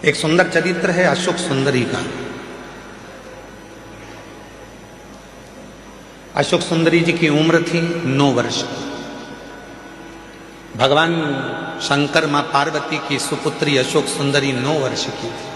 एक सुंदर चरित्र है अशोक सुंदरी का। अशोक सुंदरी जी की उम्र थी 9 वर्ष। भगवान शंकर मां पार्वती की सुपुत्री अशोक सुंदरी 9 वर्ष की थी।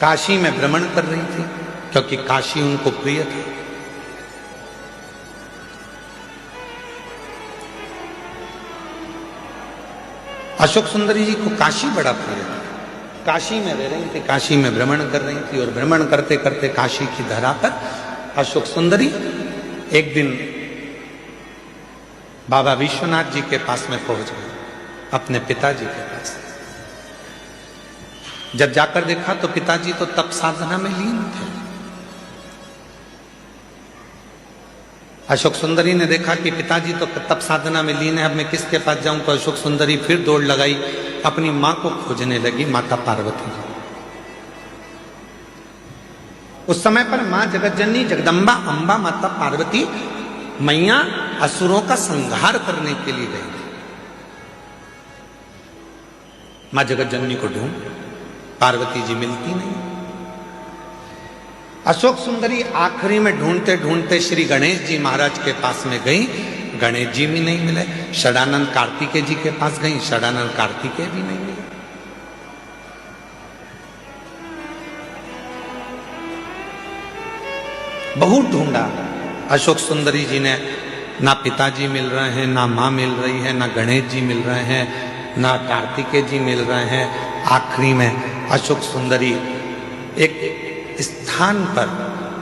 काशी में भ्रमण कर रही थी क्योंकि काशी उनको प्रिय था। अशोक सुंदरी जी को काशी बड़ा प्रिय था। काशी में रह रही थी, काशी में भ्रमण कर रही थी और भ्रमण करते करते काशी की धरा पर अशोक सुंदरी एक दिन बाबा विश्वनाथ जी के पास में पहुंच गई, अपने पिताजी के पास। जब जाकर देखा तो पिताजी तो तप साधना में लीन थे। अशोक सुंदरी ने देखा कि पिताजी तो तप साधना में लीन है, अब मैं किसके पास जाऊं। तो अशोक सुंदरी फिर दौड़ लगाई, अपनी मां को खोजने लगी, माता पार्वती। उस समय पर मां जगतजननी जगदम्बा अंबा माता पार्वती मैया असुरों का संहार करने के लिए गई थी। मां जगतजननी को ढूंढ, पार्वती जी मिलती नहीं। अशोक सुंदरी आखिरी में ढूंढते ढूंढते श्री गणेश जी महाराज के पास में गई, गणेश जी भी नहीं मिले। षडानंद कार्तिकेय जी के पास गई, षडानंद कार्तिकेय भी नहीं मिले। बहुत ढूंढा अशोक सुंदरी जी ने, ना पिताजी मिल रहे हैं, ना मां मिल रही है, ना गणेश जी मिल रहे हैं, ना कार्तिकेय जी मिल रहे हैं। आखिरी में अशोक सुंदरी एक स्थान पर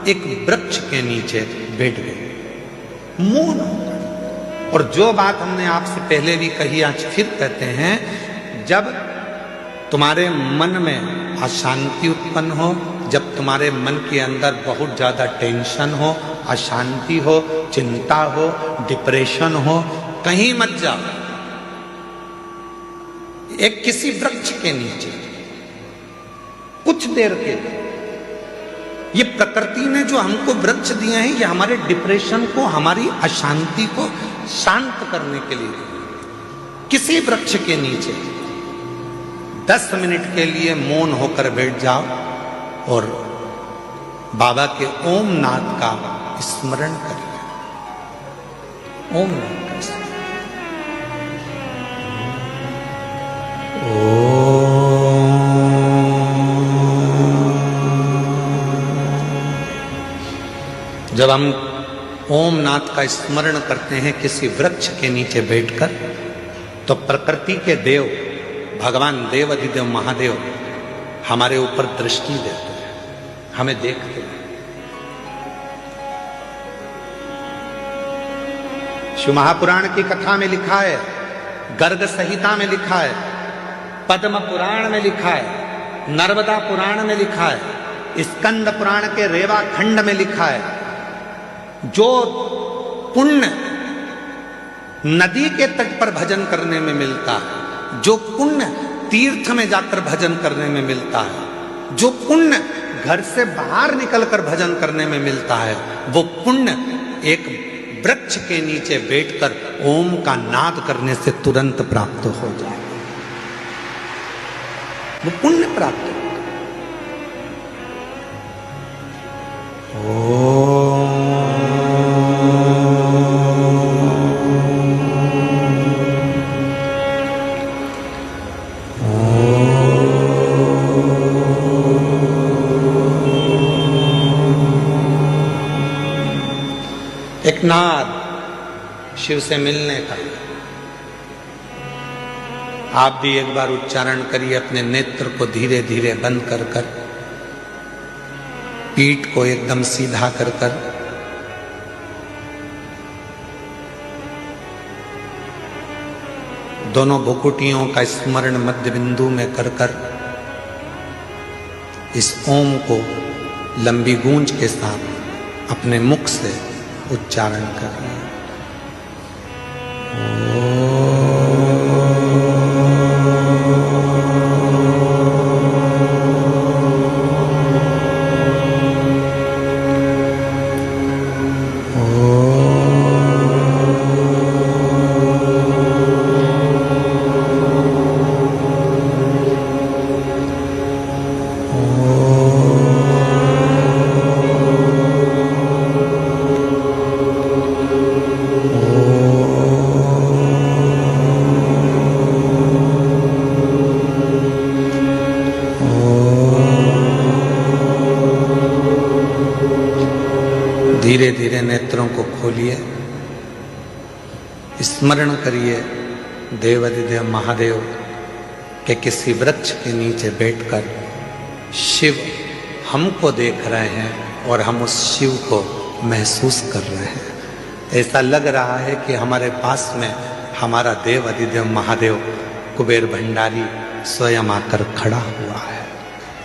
एक वृक्ष के नीचे बैठ गई, मौन। और जो बात हमने आपसे पहले भी कही, आज फिर कहते हैं, जब तुम्हारे मन में अशांति उत्पन्न हो, जब तुम्हारे मन के अंदर बहुत ज्यादा टेंशन हो, अशांति हो, चिंता हो, डिप्रेशन हो, कहीं मत जाओ। एक किसी वृक्ष के नीचे कुछ देर के लिए, ये प्रकृति ने जो हमको वृक्ष दिए हैं, ये हमारे डिप्रेशन को, हमारी अशांति को शांत करने के लिए। किसी वृक्ष के नीचे 10 मिनट के लिए मौन होकर बैठ जाओ और बाबा के ओम नाद का स्मरण करिए। ओम नाद का स्मरण। जब हम ओम नाथ का स्मरण करते हैं किसी वृक्ष के नीचे बैठकर, तो प्रकृति के देव भगवान देव अधिदेव महादेव हमारे ऊपर दृष्टि देते हैं, हमें देखते हैं। शिव महापुराण की कथा में लिखा है, गर्ग संहिता में लिखा है, पद्म पुराण में लिखा है, नर्मदा पुराण में लिखा है, स्कंद पुराण के रेवा खंड में लिखा है, जो पुण्य नदी के तट पर भजन करने में मिलता है, जो पुण्य तीर्थ में जाकर भजन करने में मिलता है, जो पुण्य घर से बाहर निकलकर भजन करने में मिलता है, वो पुण्य एक वृक्ष के नीचे बैठकर ओम का नाद करने से तुरंत प्राप्त हो जाए। वो पुण्य प्राप्त हो। एक नाद शिव से मिलने का। आप भी एक बार उच्चारण करिए, अपने नेत्र को धीरे धीरे बंद कर कर, पीठ को एकदम सीधा कर कर, दोनों भुकुटियों का स्मरण मध्य बिंदु में कर कर इस ओम को लंबी गूंज के साथ अपने मुख से उच्चारण करिए। खोलिए, स्मरण करिए देवाधिदेव महादेव के किसी वृक्ष के नीचे बैठकर शिव हमको देख रहे हैं और हम उस शिव को महसूस कर रहे हैं। ऐसा लग रहा है कि हमारे पास में हमारा देव अधिदेव महादेव कुबेर भंडारी स्वयं आकर खड़ा हुआ है।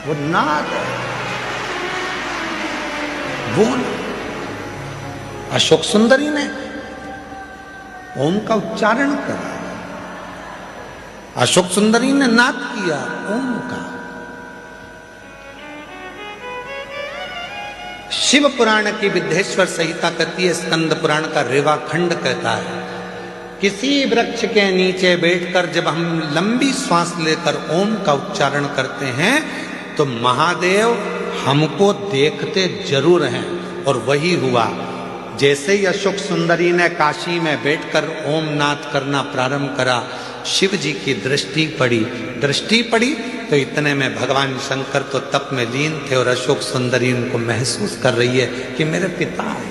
वो नाद है, वो अशोक सुंदरी ने ओम का उच्चारण करा, अशोक सुंदरी ने नाद किया ओम का। शिव पुराण की विद्येश्वर संहिता कहती है, स्कंद पुराण का रेवा खंड कहता है, किसी वृक्ष के नीचे बैठकर जब हम लंबी श्वास लेकर ओम का उच्चारण करते हैं तो महादेव हमको देखते जरूर हैं। और वही हुआ। जैसे ही अशोक सुंदरी ने काशी में बैठकर ओम नाद करना प्रारंभ करा, शिव जी की दृष्टि पड़ी तो इतने में भगवान शंकर तो तप में लीन थे और अशोक सुंदरी उनको महसूस कर रही है कि मेरे पिता है।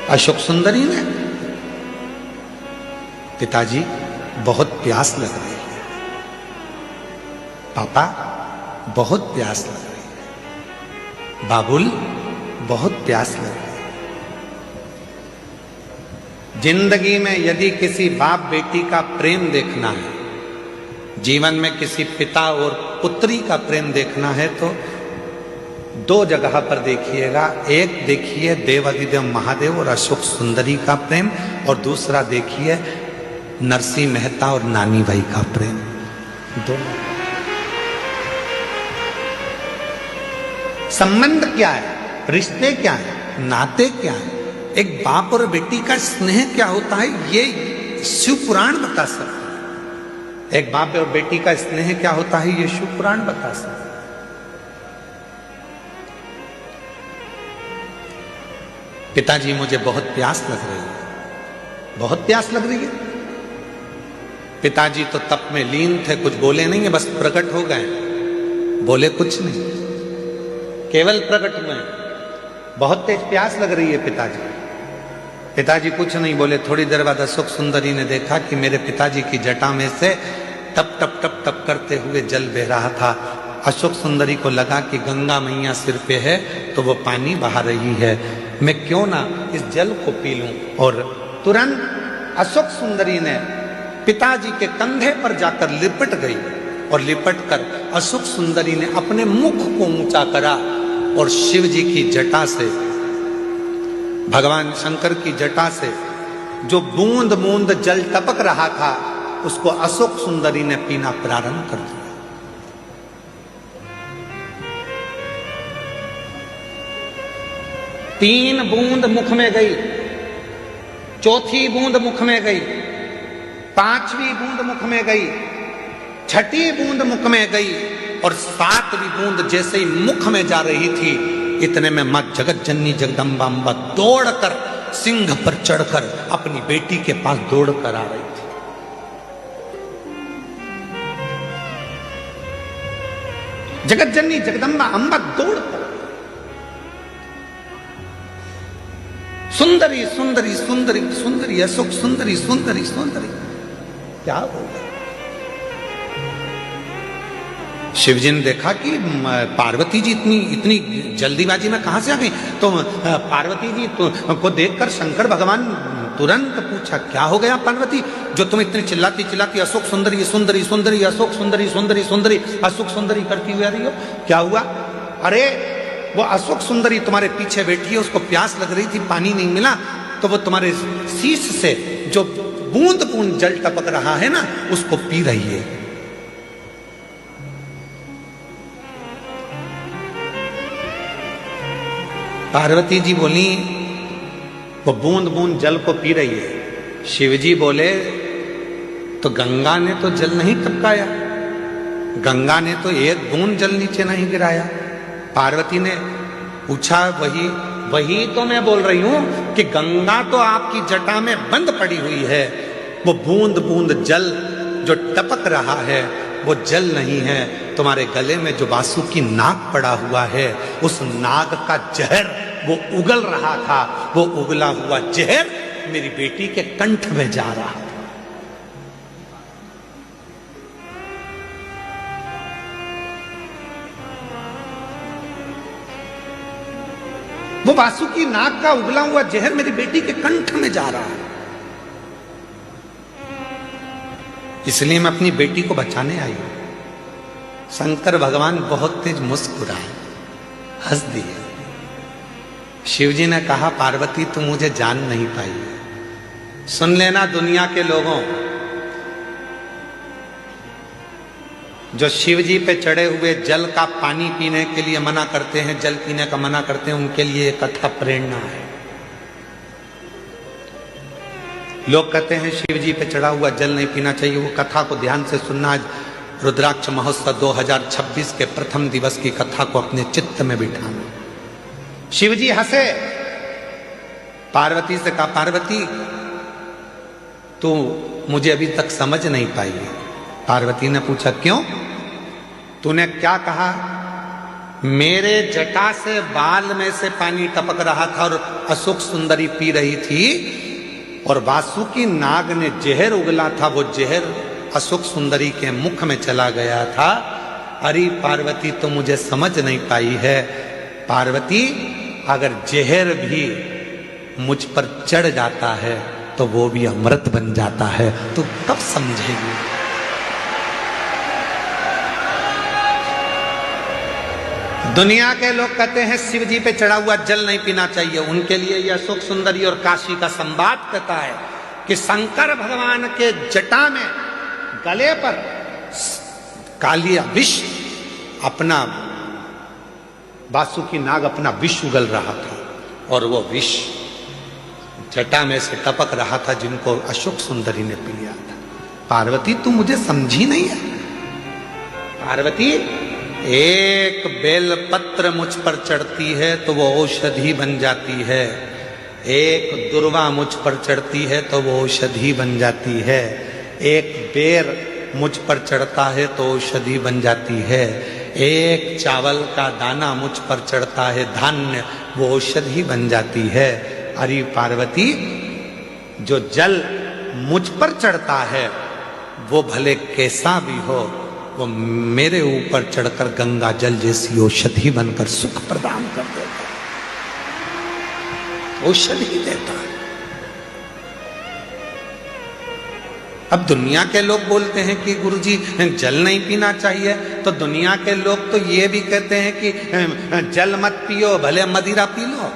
अशोक सुंदरी ने, पिताजी बहुत प्यास लग रही है, पापा बहुत प्यास लग रही है, बाबुल बहुत प्यास लग रही है। जिंदगी में यदि किसी बाप बेटी का प्रेम देखना है, जीवन में किसी पिता और पुत्री का प्रेम देखना है तो दो जगह पर देखिएगा। एक देखिए देवाधिदेव महादेव और अशोक सुंदरी का प्रेम, और दूसरा देखिए नरसिंह मेहता और नानी भाई का प्रेम। दोनों संबंध क्या है, रिश्ते क्या है, नाते क्या है, एक बाप और बेटी का स्नेह क्या होता है, ये शिव पुराण बता सकता है। एक बाप और बेटी का स्नेह क्या होता है, ये शिव पुराण बता सकता है। पिताजी मुझे बहुत प्यास लग रही है, बहुत प्यास लग रही है। पिताजी तो तप में लीन थे, कुछ बोले नहीं है, बस प्रकट हो गए, बोले कुछ नहीं, केवल प्रकट हुए। बहुत तेज प्यास लग रही है पिताजी। पिताजी कुछ नहीं बोले। थोड़ी देर बाद अशोक सुंदरी ने देखा कि मेरे पिताजी की जटा में से टप टप टप टप करते हुए जल बह रहा था। अशोक सुंदरी को लगा कि गंगा मैया सिर पे है तो वो पानी बहा रही है, मैं क्यों ना इस जल को पी लूं। और तुरंत अशोक सुंदरी ने पिताजी के कंधे पर जाकर लिपट गई और लिपट कर अशोक सुंदरी ने अपने मुख को ऊंचा करा और शिव जी की जटा से, भगवान शंकर की जटा से जो बूंद बूंद जल टपक रहा था उसको अशोक सुंदरी ने पीना प्रारंभ कर दिया। तीन बूंद मुख में गई, चौथी बूंद मुख में गई, पांचवी बूंद मुख में गई, छठी बूंद मुख में गई और सातवीं बूंद जैसे ही मुख में जा रही थी, इतने में मां जगत जननी जगदम्बा अम्बा दौड़कर सिंह पर चढ़कर अपनी बेटी के पास दौड़कर आ रही थी। जगत जननी जगदम्बा अम्बा दौड़कर, सुंदरी सुंदरी सुंदरी सुंदरी अशोक सुंदरी सुंदरी सुंदरी, क्या हो गया। शिवजी ने देखा कि पार्वती जी इतनी जल्दीबाजी में कहां से आ गई। तो पार्वती जी को देखकर शंकर भगवान तुरंत पूछा, क्या हो गया पार्वती, जो तुम इतनी चिल्लाती चिल्लाती अशोक सुंदरी सुंदरी सुंदरी अशोक सुंदरी सुंदरी सुंदरी अशोक सुंदरी करती हुई आ रही हो, क्या हुआ। अरे वो अशोक सुंदरी तुम्हारे पीछे बैठी है, उसको प्यास लग रही थी, पानी नहीं मिला तो वो तुम्हारे शीश से जो बूंद बूंद जल टपक रहा है ना उसको पी रही है। पार्वती जी बोली वो बूंद बूंद जल को पी रही है। शिवजी बोले तो गंगा ने तो जल नहीं टपकाया, गंगा ने तो एक बूंद जल नीचे नहीं गिराया। पार्वती ने पूछा, वही तो मैं बोल रही हूं कि गंगा तो आपकी जटा में बंद पड़ी हुई है, वो बूंद बूंद जल जो टपक रहा है वो जल नहीं है, तुम्हारे गले में जो वासुकी नाग पड़ा हुआ है, उस नाग का जहर वो उगल रहा था, वो उगला हुआ जहर मेरी बेटी के कंठ में जा रहा था। वो वासुकी नाग का उगला हुआ जहर मेरी बेटी के कंठ में जा रहा है। इसलिए मैं अपनी बेटी को बचाने आई हूं। शंकर भगवान बहुत तेज मुस्कुराए, हंस दिए। शिवजी ने कहा, पार्वती तुम मुझे जान नहीं पाई। सुन लेना दुनिया के लोगों, जो शिवजी पे चढ़े हुए जल का पानी पीने के लिए मना करते हैं, जल पीने का मना करते हैं, उनके लिए कथा प्रेरणा है। लोग कहते हैं शिवजी पे चढ़ा हुआ जल नहीं पीना चाहिए। वो कथा को ध्यान से सुनना। आज रुद्राक्ष महोत्सव 2026 के प्रथम दिवस की कथा को अपने चित्त में बिठाना। शिवजी हंसे, पार्वती से कहा, पार्वती तू मुझे अभी तक समझ नहीं पाई है। पार्वती ने पूछा, क्यों? तूने क्या कहा? मेरे जटा से बाल में से पानी टपक रहा था और अशोक सुंदरी पी रही थी, और वासुकी नाग ने जहर उगला था, वो जहर अशोक सुंदरी के मुख में चला गया था। अरे पार्वती तो मुझे समझ नहीं पाई है। पार्वती अगर जहर भी मुझ पर चढ़ जाता है तो वो भी अमृत बन जाता है, तो कब समझेगी? दुनिया के लोग कहते हैं शिव जी पे चढ़ा हुआ जल नहीं पीना चाहिए। उनके लिए यह अशोक सुंदरी और काशी का संवाद कहता है कि शंकर भगवान के जटा में गले पर कालिया विष अपना, वासुकी नाग अपना विष उगल रहा था, और वो विष जटा में से टपक रहा था, जिनको अशोक सुंदरी ने पी लिया था। पार्वती तू मुझे समझी नहीं है। पार्वती, एक बेल पत्र मुझ पर चढ़ती है तो वो औषधि बन जाती है, एक दुर्वा मुझ पर चढ़ती है तो वो औषधि बन जाती है, एक बेर मुझ पर चढ़ता है तो औषधि बन जाती है, एक चावल का दाना मुझ पर चढ़ता है धान्य, वो औषधि बन जाती है। अरे पार्वती, जो जल मुझ पर चढ़ता है वो भले कैसा भी हो, वो मेरे ऊपर चढ़कर गंगा जल जैसी औषधि बनकर सुख प्रदान कर देता है, औषधि देता है। अब दुनिया के लोग बोलते हैं कि गुरुजी जल नहीं पीना चाहिए, तो दुनिया के लोग तो ये भी कहते हैं कि जल मत पियो, भले मदिरा पी लो।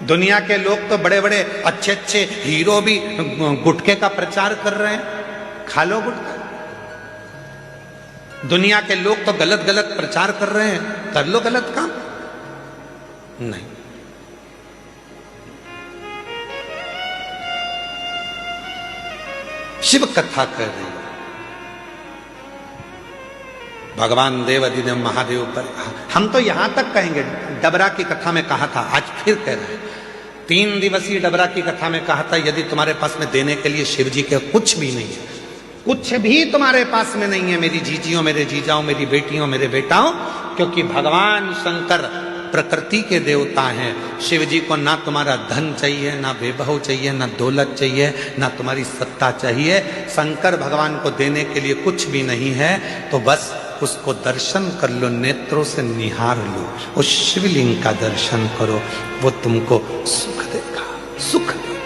दुनिया के लोग तो बड़े बड़े अच्छे अच्छे हीरो भी गुटखे का प्रचार कर रहे हैं, खा लो गुटखा। दुनिया के लोग तो गलत गलत प्रचार कर रहे हैं, कर लो गलत काम। नहीं, शिव कथा कर रही है। भगवान देव अधिदेव महादेव पर, हम तो यहां तक कहेंगे, डबरा की कथा में कहा था, आज फिर कह रहे हैं। 3 दिवसीय डबरा की कथा में कहा था, यदि तुम्हारे पास में देने के लिए शिव जी के कुछ भी नहीं है, कुछ भी तुम्हारे पास में नहीं है मेरी जीजियों, मेरे जीजाओं, मेरी बेटियों, मेरे बेटाओं, क्योंकि भगवान शंकर प्रकृति के देवता हैं। शिव जी को ना तुम्हारा धन चाहिए, ना वैभव चाहिए, ना दौलत चाहिए, ना तुम्हारी सत्ता चाहिए। शंकर भगवान को देने के लिए कुछ भी नहीं है, तो बस उसको दर्शन कर लो, नेत्रों से निहार लो, उस शिवलिंग का दर्शन करो, वो तुमको सुख देगा, सुख देगा।